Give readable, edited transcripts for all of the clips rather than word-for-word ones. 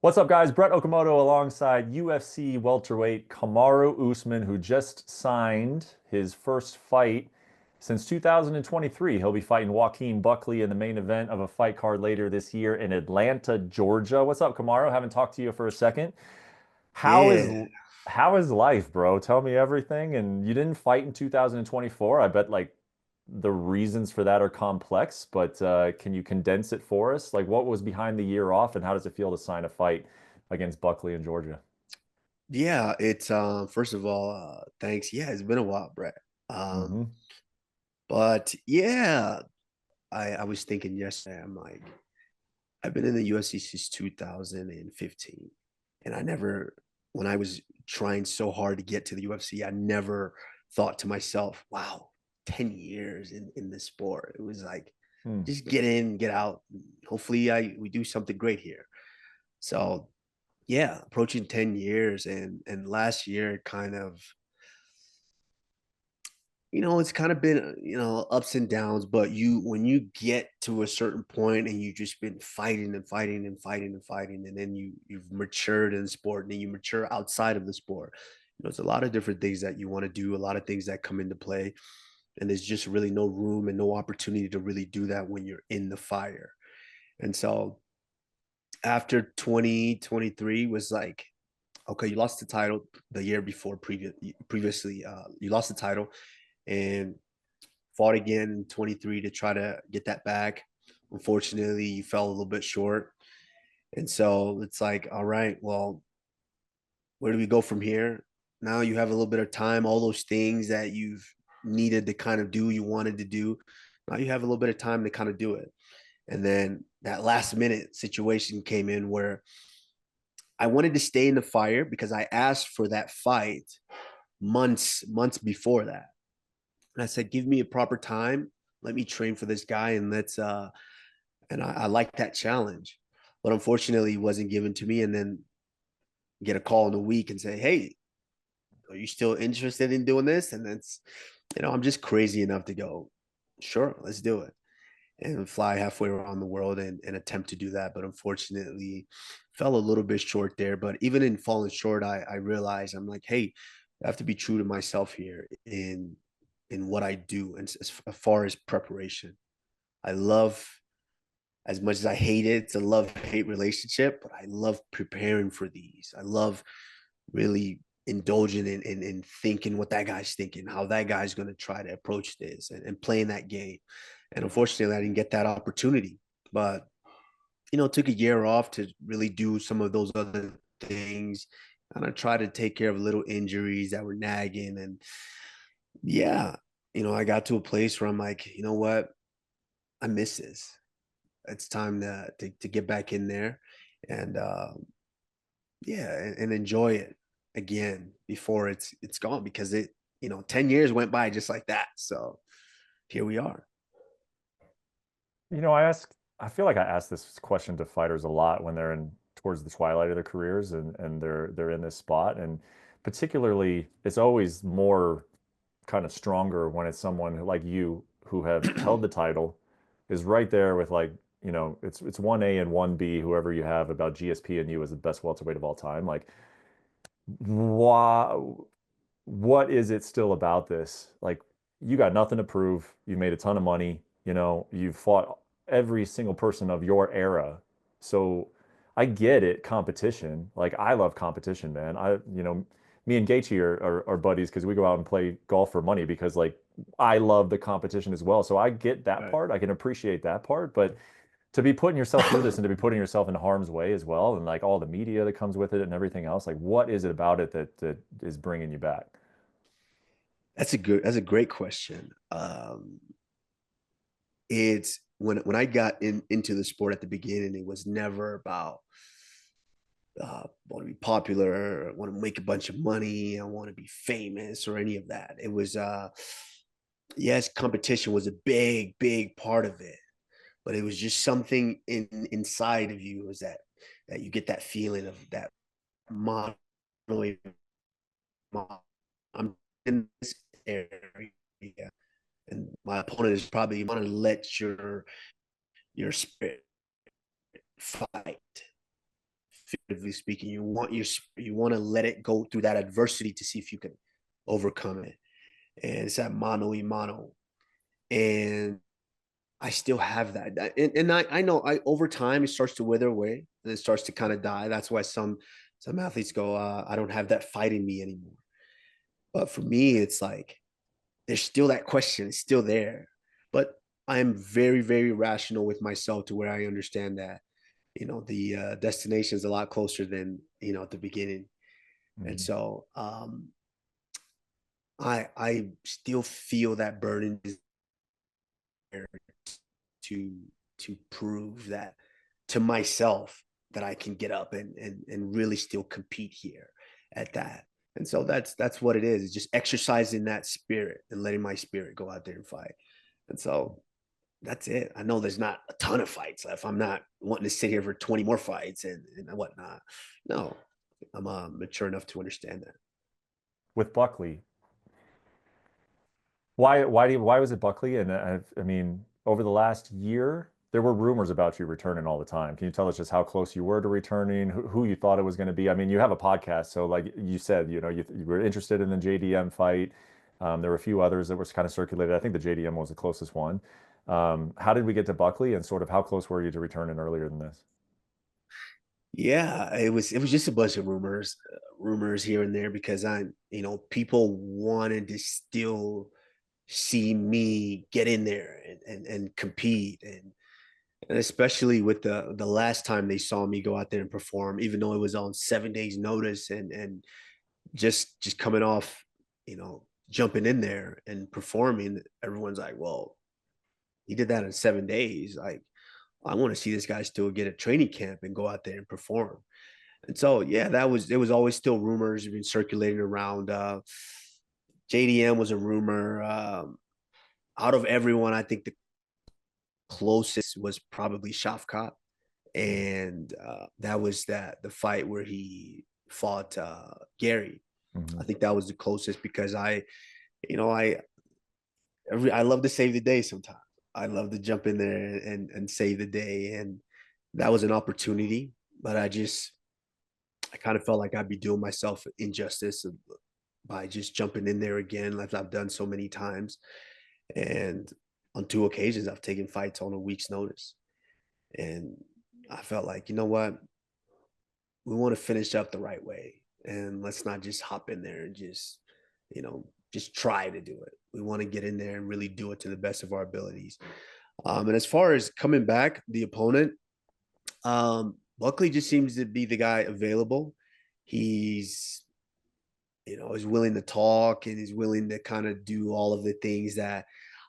What's up, guys? Brett Okamoto alongside UFC welterweight Kamaru Usman, who just signed his first fight since 2023. He'll be fighting Joaquin Buckley in the main event of a fight card later this year in Atlanta, Georgia. What's up, Kamaru? Haven't talked to you for a second. How is Yeah, how is life, bro? Tell me everything. And you didn't fight in 2024. I bet like the reasons for that are complex, but can you condense it for us? Like what was behind the year off and how does it feel to sign a fight against Buckley in Georgia? yeah. It's first of all, thanks. Yeah, it's been a while, Brett. Hmm. But yeah, I was thinking yesterday. I'm like, I've been in the UFC since 2015, and I never, when I was trying so hard to get to the UFC, I never thought to myself, "Wow, 10 years in this sport." It was like, Hmm. just get in, get out. Hopefully, I we do something great here. So yeah, approaching 10 years, and last year kind of, it's kind of been, ups and downs, but when you get to a certain point and you just been fighting and fighting and fighting and fighting, and then you've matured in the sport, and then you mature outside of the sport. It's a lot of different things that you want to do, a lot of things that come into play, and there's just really no room and no opportunity to really do that when you're in the fire. And so after 2023 was like, okay, you lost the title the year before previously, you lost the title and fought again in 23 to try to get that back. Unfortunately, you fell a little bit short. And so it's like, all right, well, where do we go from here? Now you have a little bit of time, all those things that you've needed to kind of do, you wanted to do. Now you have a little bit of time to kind of do it. And then that last minute situation came in where I wanted to stay in the fire because I asked for that fight months before that. And I said, give me a proper time. Let me train for this guy, and I like that challenge. But unfortunately, it wasn't given to me. And then get a call in a week and say, hey, are you still interested in doing this? And I'm just crazy enough to go, sure, let's do it. And fly halfway around the world and attempt to do that. But unfortunately, fell a little bit short there. But even in falling short, I realized I'm like, hey, I have to be true to myself here in what I do, and as far as preparation. I love, as much as I hate it, it's a love hate relationship, but I love preparing for these. I love really indulging in thinking what that guy's thinking, how that guy's going to try to approach this, and playing that game. And unfortunately, I didn't get that opportunity. But, it took a year off to really do some of those other things. And I tried to take care of little injuries that were nagging. And yeah, I got to a place where I'm like, you know what? I miss this. It's time to get back in there and yeah, and enjoy it again before it's gone, because 10 years went by just like that. So here we are. You know, I feel like I ask this question to fighters a lot when they're in towards the twilight of their careers and they're in this spot. And particularly it's always more kind of stronger when it's someone like you who have held the title is right there with like, it's 1A and 1B, whoever you have about GSP and you as the best welterweight of all time. Like, why, what is it still about this? Like, you got nothing to prove. You've made a ton of money. You've fought every single person of your era. So I get it, competition. Like, I love competition, man. Me and Gaethje are buddies because we go out and play golf for money because, like, I love the competition as well. So I get that Right. part. I can appreciate that part. But to be putting yourself through this and to be putting yourself in harm's way as well, and like all the media that comes with it and everything else, like, what is it about it that is bringing you back? That's a great question. It's when I got into the sport at the beginning, it was never about want to be popular, want to make a bunch of money, I want to be famous or any of that. It was yes, competition was a big part of it, but it was just something inside of you, was that you get that feeling of that modeling. I'm in this area, and my opponent is probably want to let your spirit fight, figuratively speaking. You want to let it go through that adversity to see if you can overcome it. And it's that mano y mano. And I still have that. And I know I over time it starts to wither away and it starts to kind of die. That's why some athletes go, I don't have that fight in me anymore. But for me, it's like there's still that question. It's still there. But I'm very, very rational with myself to where I understand that, the destination is a lot closer than, at the beginning. And Mhm. so I still feel that burden to to prove that to myself that I can get up and really still compete here at that. And so that's what it is. It's just exercising that spirit and letting my spirit go out there and fight. And so that's it. I know there's not a ton of fights left. I'm not wanting to sit here for 20 more fights and whatnot. No, I'm mature enough to understand that. With Buckley, why was it Buckley? And I mean, over the last year, there were rumors about you returning all the time. Can you tell us just how close you were to returning, who you thought it was going to be? I mean, you have a podcast, so like you said, you were interested in the JDM fight. There were a few others that was kind of circulated. I think the JDM was the closest one. How did we get to Buckley, and sort of how close were you to returning earlier than this? Yeah, it was just a bunch of rumors here and there because people wanted to still see me get in there and compete and especially with the last time they saw me go out there and perform, even though it was on 7 days notice and just coming off, jumping in there and performing, everyone's like, well, he did that in 7 days. Like, I want to see this guy still get a training camp and go out there and perform. And so, yeah, it was always still rumors been circulating around. JDM was a rumor. Out of everyone, I think the closest was probably Shafkat, and that was the fight where he fought Gary. Mm-hmm. I think that was the closest because you know, I love to save the day sometimes. I love to jump in there and save the day, and that was an opportunity. But I kind of felt like I'd be doing myself injustice by just jumping in there again, like I've done so many times. And on two occasions, I've taken fights on a week's notice, and I felt like, you know what, we want to finish up the right way, and let's not just hop in there and just try to do it. We want to get in there and really do it to the best of our abilities. And as far as coming back, the opponent, Buckley just seems to be the guy available. He's is willing to talk and he's willing to kind of do all of the things that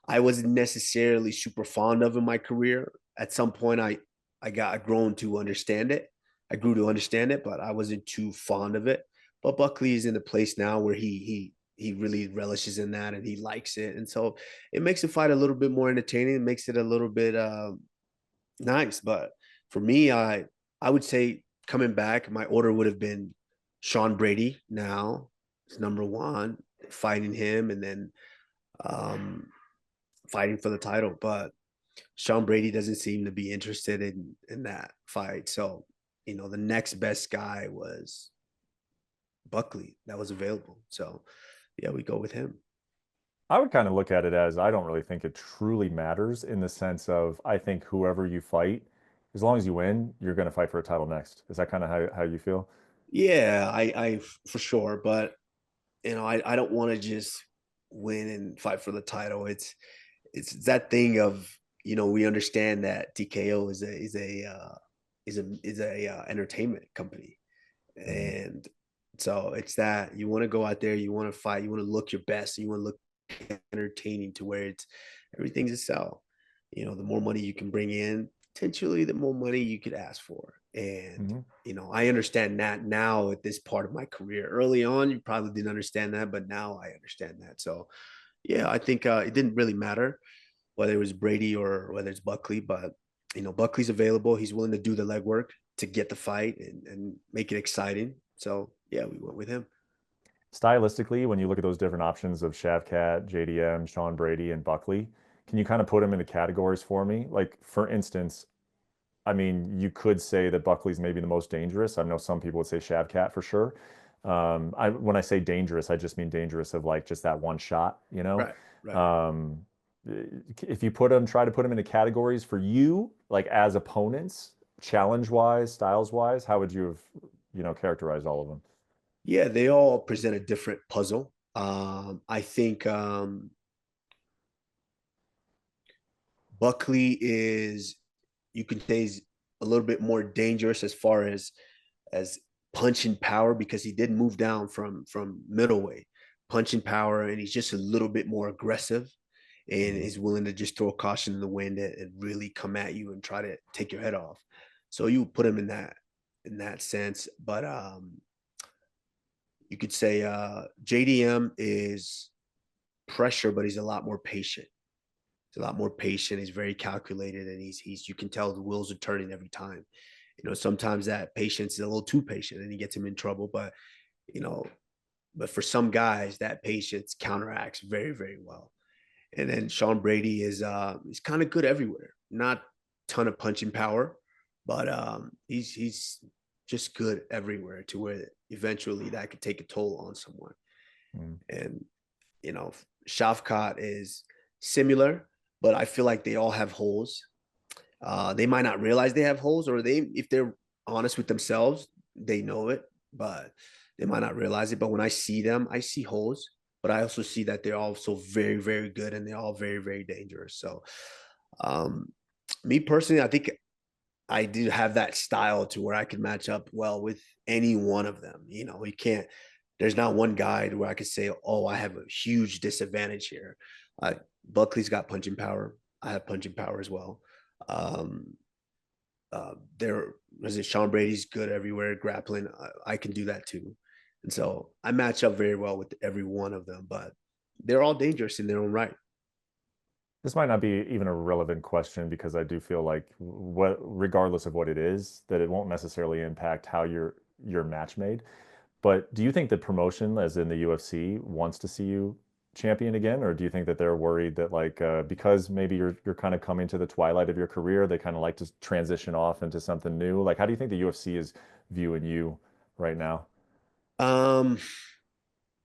I wasn't necessarily super fond of in my career. At some point, I got grown to understand it. I grew to understand it, but I wasn't too fond of it. But Buckley is in a place now where he really relishes in that and he likes it, and so it makes the fight a little bit more entertaining. It makes it a little bit nice. But for me, I would say coming back, my order would have been Sean Brady now is number one, fighting him, and then um, fighting for the title. But Sean Brady doesn't seem to be interested in that fight. So, the next best guy was Buckley that was available. So, yeah, we go with him. I would kind of look at it as I don't really think it truly matters in the sense of I think whoever you fight, as long as you win, you're going to fight for a title next. Is that kind of how you feel? Yeah, I for sure. But I don't want to just win and fight for the title. It's that thing of we understand that TKO is a entertainment company, Mhm. and so it's that you want to go out there, you want to fight, you want to look your best, you want to look entertaining to where it's everything's a sell. The more money you can bring in, potentially the more money you could ask for. And Mhm. I understand that now at this part of my career. Early on, you probably didn't understand that, but now I understand that. So yeah, I think it didn't really matter whether it was Brady or whether it's Buckley, but Buckley's available. He's willing to do the legwork to get the fight and make it exciting. So yeah, we went with him. Stylistically, when you look at those different options of Shavkat, JDM, Sean Brady, and Buckley, can you kind of put them into categories for me? Like, for instance, I mean, you could say that Buckley's maybe the most dangerous. I know some people would say Shavkat for sure. When I say dangerous, I just mean dangerous of like just that one shot, you know? Right, right. Um, if you try to put them into categories for you, like as opponents, challenge wise, styles wise, how would you have, characterized all of them? Yeah, they all present a different puzzle. I think Buckley is, you could say, is a little bit more dangerous as far as punching power, because he did move down from middleweight punching power, and he's just a little bit more aggressive and Mhm. is willing to just throw caution in the wind and really come at you and try to take your head off. So you put him in that sense. But you could say JDM is pressure, but he's a lot more patient. He's a lot more patient. He's very calculated, and he's you can tell the wheels are turning every time. Sometimes that patience is a little too patient, and he gets him in trouble. But you know, but for some guys, that patience counteracts very, very well. And then Sean Brady is he's kind of good everywhere. Not a ton of punching power, but he's just good everywhere to where eventually that could take a toll on someone. Mhm. And you know, Shavkat is similar, but I feel like they all have holes. They might not realize they have holes, or if they're honest with themselves, they know it, but they might not realize it. But when I see them, I see holes, but I also see that they're also very, very good, and they're all very, very dangerous. So, um, me personally, I think I do have that style to where I can match up well with any one of them. You can't. There's not one guy where I could say, "Oh, I have a huge disadvantage here." Buckley's got punching power. I have punching power as well. Um, there was it Sean Brady's good everywhere grappling. I can do that too, and so I match up very well with every one of them. But they're all dangerous in their own right. This might not be even a relevant question because I do feel like regardless of what it is, that it won't necessarily impact how your match made. But do you think the promotion, as in the UFC, wants to see you champion again, or do you think that they're worried that like because maybe you're kind of coming to the twilight of your career, they kind of like to transition off into something new? Like, how do you think the UFC is viewing you right now? Um,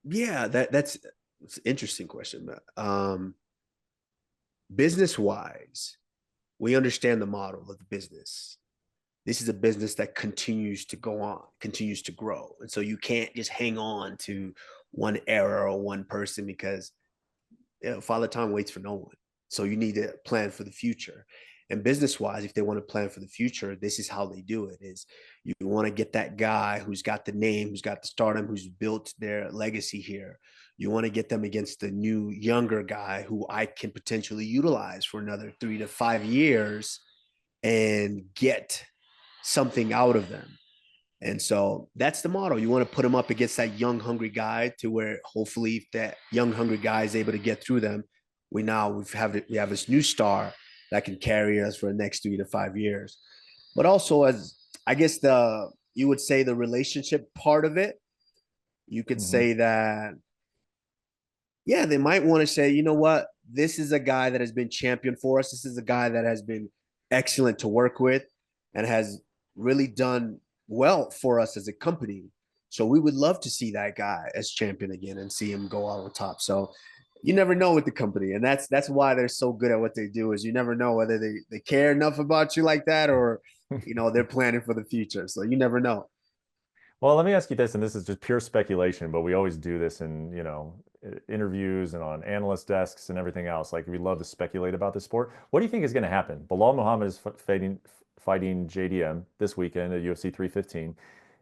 yeah, that's an interesting question. Business wise, we understand the model of the business. This is a business that continues to go on, continues to grow. And so you can't just hang on to one era or one person, because Father Time waits for no one. So you need to plan for the future. And business wise, if they want to plan for the future, this is how they do it: is you want to get that guy who's got the name, who's got the stardom, who's built their legacy here. You want to get them against the new younger guy who I can potentially utilize for another 3 to 5 years and get something out of them. And so that's the model. You want to put them up against that young, hungry guy, to where hopefully, if that young, hungry guy is able to get through them, we have this new star that can carry us for the next 3 to 5 years. But also, as I guess you would say, the relationship part of it, you could Hmm. say that, yeah, they might want to say, you know what, this is a guy that has been champion for us. This is a guy that has been excellent to work with and has really done well for us as a company. So we would love to see that guy as champion again and see him go out on top. So you never know with the company, and that's why they're so good at what they do. Is you never know whether they care enough about you like that, or they're planning for the future. So you never know. Well, let me ask you this, and this is just pure speculation, but we always do this in, interviews and on analyst desks and everything else. Like we love to speculate about the sport. What do you think is going to happen? Belal Muhammad is fighting JDM this weekend at UFC 315.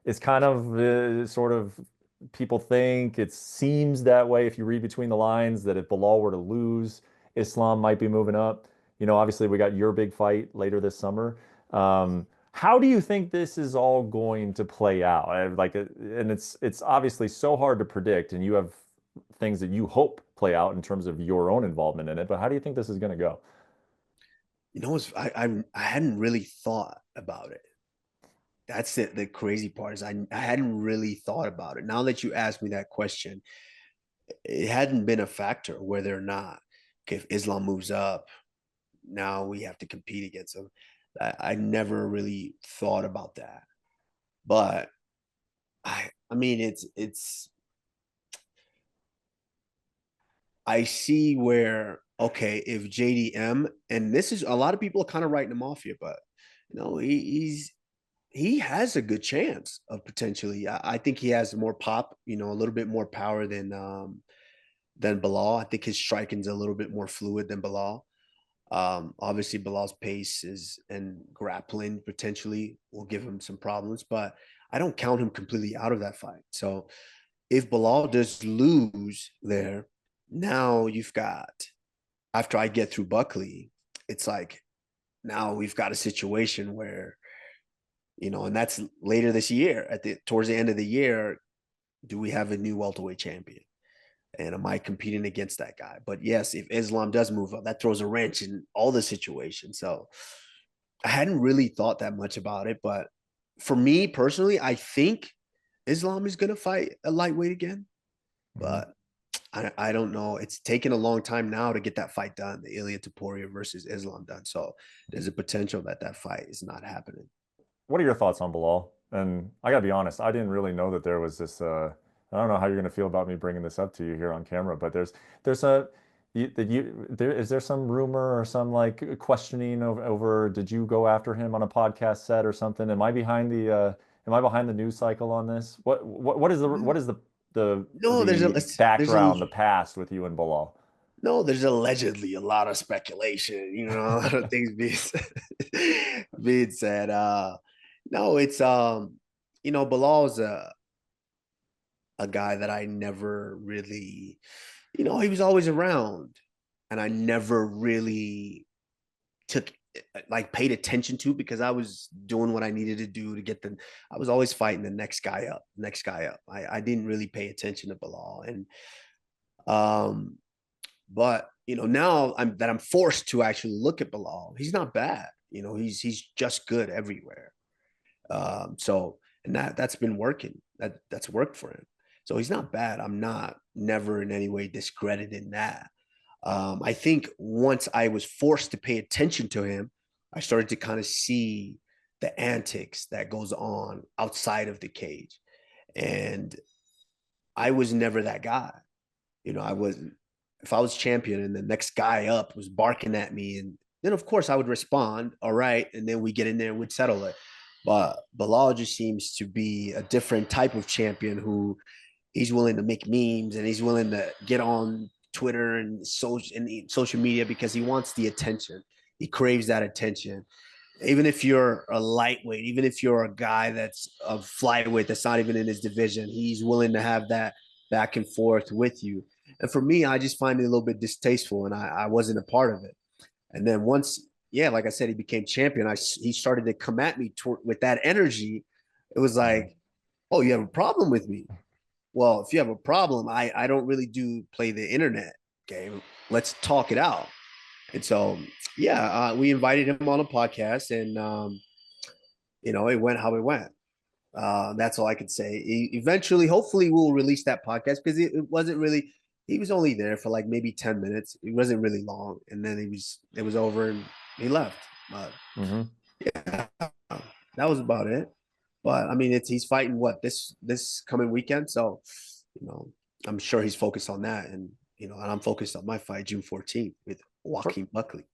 It's kind of sort of people think it seems that way if you read between the lines that if Belal were to lose, Islam might be moving up. Obviously we got your big fight later this summer. How do you think this is all going to play out? And it's obviously so hard to predict, and you have things that you hope play out in terms of your own involvement in it. But how do you think this is going to go? I hadn't really thought about it. That's it. The crazy part is I hadn't really thought about it. Now that you asked me that question, it hadn't been a factor whether or not, okay, if Islam moves up, now we have to compete against him. I never really thought about that. But I mean, it's I see where, okay, if JDM, and this is a lot of people are kind of writing him off here, but he has a good chance of potentially. I think he has more pop, a little bit more power than Belal. I think his striking's a little bit more fluid than Belal. Obviously, Bilal's pace is and grappling potentially will give him some problems, but I don't count him completely out of that fight. So if Belal does lose there, now you've got, after I get through Buckley, it's like now we've got a situation where, and that's later this year, towards the end of the year, do we have a new welterweight champion? And am I competing against that guy? But yes, if Islam does move up, that throws a wrench in all the situations. So I hadn't really thought that much about it. But for me personally, I think Islam is going to fight a lightweight again. Mm-hmm. But I don't know. It's taken a long time now to get that fight done, the Ilya Taporia versus Islam done. So there's a potential that that fight is not happening. What are your thoughts on Bilal? And I gotta be honest, I didn't really know that there was this. I don't know how you're gonna feel about me bringing this up to you here on camera, but there's a there is there some rumor or some like questioning over did you go after him on a podcast set or something? Am I behind the news cycle on this? What is No, the there's a background, the past with you and Bilal? no, there's allegedly a lot of speculation, a lot of things being said. No, it's Bilal's a guy that I never really, he was always around, and I never really took like paid attention to because I was doing what I needed to do to get the. I was always fighting the next guy up, next guy up. I didn't really pay attention to Belal, and um, but now I'm forced to actually look at Belal. He's not bad. He's just good everywhere. So and that's been working. That's worked for him. So he's not bad. I'm not never in any way discrediting that. I think once I was forced to pay attention to him, I started to kind of see the antics that goes on outside of the cage. And I was never that guy. I wasn't, if I was champion and the next guy up was barking at me, and then of course I would respond, all right, and then we get in there and we'd settle it. But Bilal just seems to be a different type of champion who he's willing to make memes and he's willing to get on Twitter and social media because he wants the attention. He craves that attention. Even if you're a lightweight, even if you're a guy that's a flyweight that's not even in his division, he's willing to have that back and forth with you. And for me, I just find it a little bit distasteful, and I wasn't a part of it. And then once, yeah, like I said, he became champion. He started to come at me with that energy. It was Mhm. like, oh, you have a problem with me? Well, if you have a problem, I don't really do play the internet game. Let's talk it out. And so, yeah, we invited him on a podcast, and it went how it went. That's all I could say. Eventually, hopefully, we'll release that podcast because it wasn't really. He was only there for like maybe 10 minutes. It wasn't really long, and then it was over, and he left. But Mhm. yeah, that was about it. But I mean, he's fighting what this coming weekend, so you know I'm sure he's focused on that, and I'm focused on my fight June 14th with For, Joaquin Buckley.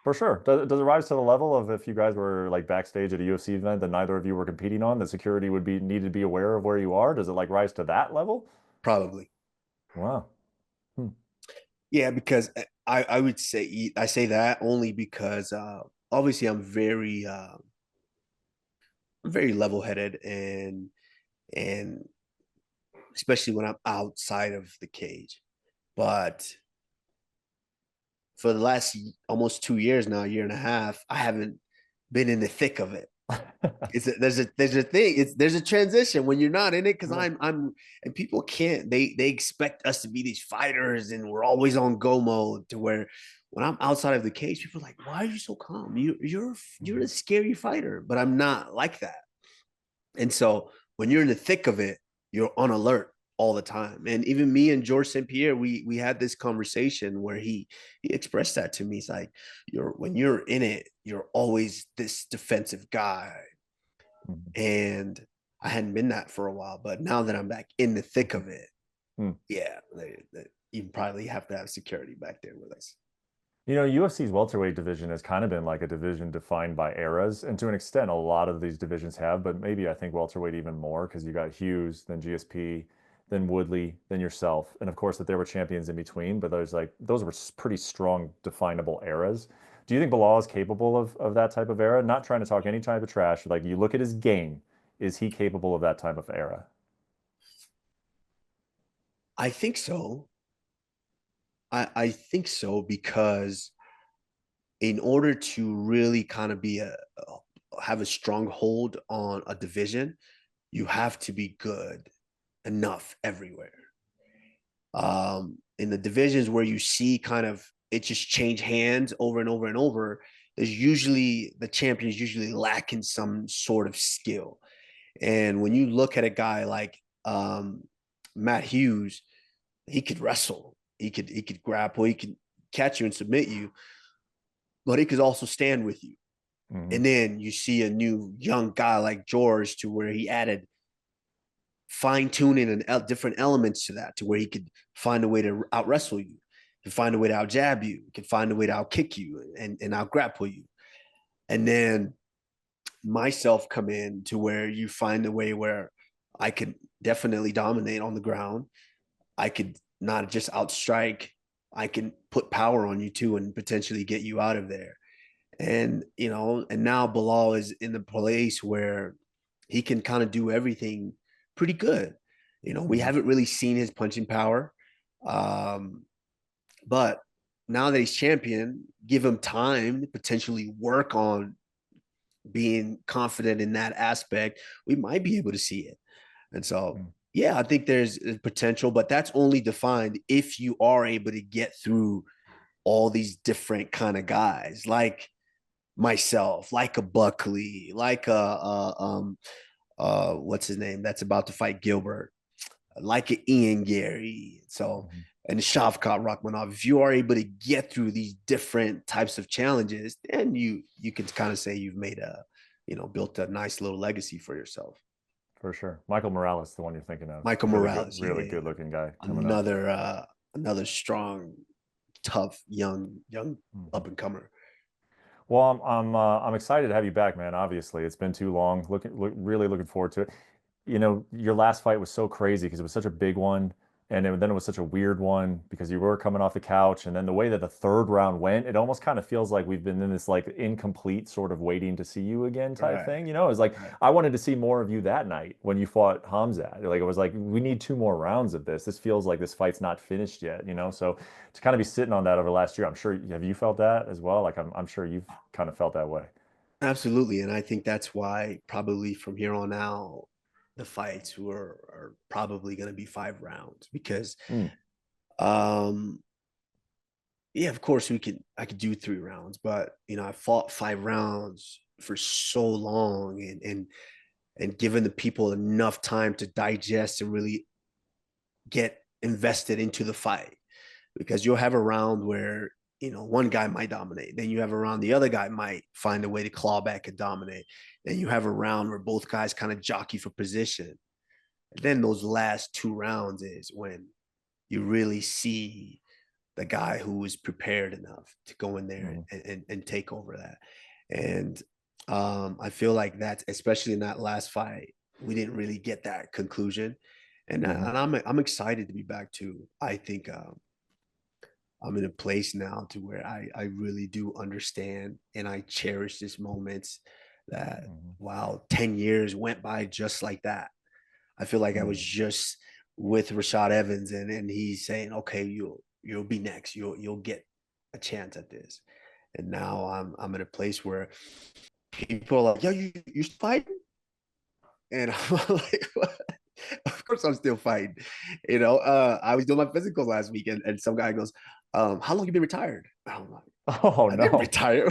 for sure. Does it rise to the level of if you guys were like backstage at a UFC event that neither of you were competing on, the security would be need to be aware of where you are? Does it like rise to that level? Probably. Wow. Hmm. Yeah, because I would say I say that only because obviously I'm very level headed and especially when I'm outside of the cage. But for the last almost 2 years now, a year and a half, I haven't been in the thick of it. There's a thing. There's a transition when you're not in it because Yeah. I'm and people can't they expect us to be these fighters and we're always on go mode to where when I'm outside of the cage, people are like, why are you so calm? You're a Mhm. scary fighter, but I'm not like that. And so when you're in the thick of it, you're on alert. all the time. And even me and George St. Pierre, we had this conversation where he expressed that to me. He's like, when you're in it, you're always this defensive guy. Mhm. And I hadn't been that for a while, but now that I'm back in the thick of it, Mm. yeah, you probably have to have security back there with us. You know, UFC's welterweight division has kind of been like a division defined by eras, and to an extent, a lot of these divisions have, but maybe I think welterweight even more because you got Hughes, then GSP, then Woodley, then yourself, and of course that there were champions in between, but those were pretty strong, definable eras. Do you think Bilal is capable of that type of era? Not trying to talk any type of trash. Like you look at his game, is he capable of that type of era? I think so. I think so because in order to really kind of have a strong hold on a division, you have to be good enough everywhere. In the divisions where you see kind of it just change hands over and over and over, there's usually the champions usually lacking some sort of skill. And when you look at a guy like Matt Hughes, he could wrestle, he could grapple, he could catch you and submit you, but he could also stand with you. Hmm. And then you see a new young guy like George to where he added fine tuning and different elements to that, to where he could find a way to out wrestle you, he could find a way to out jab you, he could find a way to out kick you and out grapple you. And then myself come in to where you find a way where I could definitely dominate on the ground. I could not just outstrike, I can put power on you too and potentially get you out of there. And and now Belal is in the place where he can kind of do everything pretty good. We Hmm. haven't really seen his punching power, um, but now that he's champion, give him time to potentially work on being confident in that aspect. We might be able to see it, and so. Yeah, I think there's potential, but that's only defined if you are able to get through all these different kind of guys, like myself, like a Buckley, like what's his name that's about to fight Gilbert, like an Ian Gary. So Hmm. and Shavkat Rachmanov. If you are able to get through these different types of challenges, then you can kind of say you've made built a nice little legacy for yourself. For sure. Michael Morales, the one you're thinking of. Michael Morales, yeah, Really yeah, good yeah. looking guy coming up. Another strong, tough, young Mhm. up and comer. Well, I'm excited to have you back, man. Obviously, it's been too long. Really looking forward to it. You know, your last fight was so crazy because it was such a big one, and then it was such a weird one because you were coming off the couch, and then the way that the third round went, it almost kind of feels like we've been in this like incomplete sort of waiting to see you again type Right, thing. You know, it's like right. I wanted to see more of you that night when you fought Khamzat. Like it was like we need two more rounds of this. This feels like this fight's not finished yet. You know, so to kind of be sitting on that over last year, I'm sure have you felt that as well? Like I'm sure you've kind of felt that way. Absolutely. And I think that's why probably from here on out, the fights are probably going to be 5 rounds because, Mm, um, yeah, of course I could do 3 rounds, but I fought 5 rounds for so long and given the people enough time to digest and really get invested into the fight, because you'll have a round where one guy might dominate, then you have a round the other guy might find a way to claw back and dominate, then you have a round where both guys kind of jockey for position, and then those last 2 rounds is when you really see the guy who is prepared enough to go in there mhm, and take over that. And I feel like that's especially in that last fight, we didn't really get that conclusion, mhm, and I'm excited to be back too. I think I'm in a place now to where I really do understand and I cherish this moments that mhm, wow, 10 years went by just like that. I feel like I was mhm. just with Rashad Evans and he's saying, okay, you'll be next. You'll get a chance at this. And now I'm in a place where people are like, yo, you fighting? And I'm like, what? Of course I'm still fighting. I was doing my physical last week and some guy goes, how long you been retired? I'm like, Oh I didn't no. retire.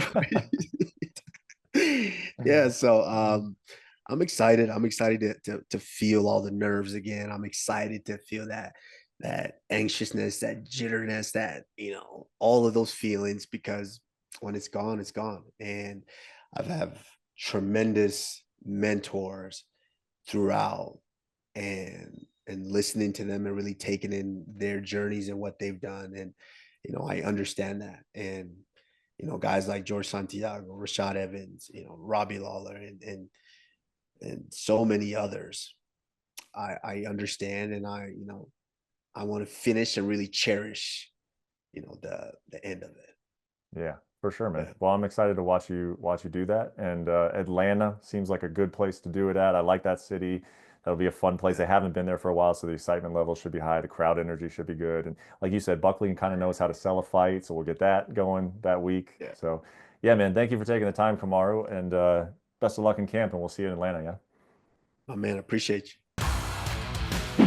Yeah, so I'm excited. I'm excited to feel all the nerves again. I'm excited to feel that anxiousness, that jitterness, that all of those feelings, because when it's gone, it's gone. And I've have tremendous mentors throughout, and listening to them and really taking in their journeys and what they've done. And I understand that. And guys like George Santiago, Rashad Evans, Robbie Lawler, and so many others. I understand, and I want to finish and really cherish, the end of it. Yeah, for sure, man. Yeah. Well, I'm excited to watch you do that. And Atlanta seems like a good place to do it at. I like that city. That'll be a fun place. Yeah. They haven't been there for a while, so the excitement level should be high. The crowd energy should be good. And like you said, Buckley kind of knows how to sell a fight, so we'll get that going that week. Yeah. So, yeah, man, thank you for taking the time, Kamaru, and best of luck in camp, and we'll see you in Atlanta. Yeah. My man, appreciate you.